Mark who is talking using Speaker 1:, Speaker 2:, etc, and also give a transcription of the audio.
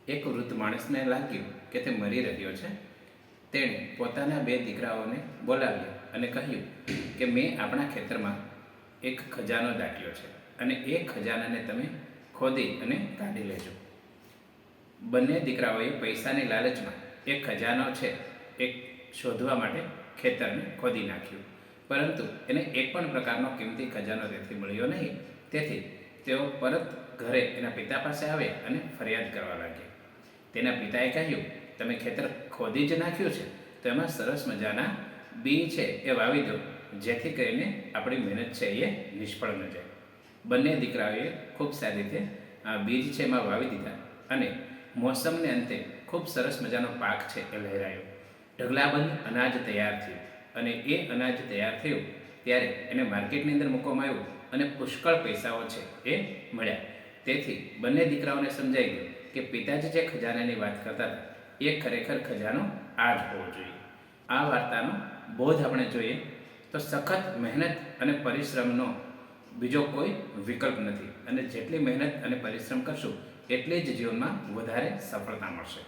Speaker 1: એક વૃદ્ધ માણસને લાગ્યું કે તે મરી રહ્યો છે. તેણે પોતાના 2 દીકરાઓને બોલાવ્યા અને કહ્યું કે મેં આપણા ખેતરમાં એક ખજાનો દાટ્યો છે અને એ ખજાનાને તમે ખોદી અને કાઢી લેજો. બંને દીકરાઓએ પૈસાની લાલચમાં એક ખજાનો છે એ શોધવા માટે ખેતરને ખોદી નાખ્યું, પરંતુ એને એક પણ પ્રકારનો કિંમતી ખજાનો તેથી મળ્યો નહીં. તેથી તેઓ પરત ઘરે એના પિતા પાસે આવ્યા અને ફરિયાદ કરવા લાગ્યા. તેના પિતાએ કહ્યું, તમે ખેતર ખોદી જ નાખ્યું છે તો એમાં સરસ મજાના બી છે એ વાવી દો, જેથી કરીને આપણી મહેનત છે એ નિષ્ફળ ન જાય. બંને દીકરાઓએ ખૂબ સારી રીતે આ બીજ છે એમાં વાવી દીધા અને મોસમને અંતે ખૂબ સરસ મજાનો પાક છે એ લહેરાયો. ઢગલાબંધ અનાજ તૈયાર થયું અને એ અનાજ તૈયાર થયું ત્યારે એને માર્કેટની અંદર મૂકવામાં આવ્યું અને પુષ્કળ પૈસાઓ છે એ મળ્યા. તેથી બંને દીકરાઓને સમજાઈ ગયું કે પિતાજી જે ખજાનાની વાત કરતા હતા એ ખરેખર ખજાનો આ જ હોવો જોઈએ. આ વાર્તાનો બોધ આપણે જોઈએ તો સખત મહેનત અને પરિશ્રમનો બીજો કોઈ વિકલ્પ નથી, અને જેટલી મહેનત અને પરિશ્રમ કરશું એટલી જ જીવનમાં વધારે સફળતા મળશે.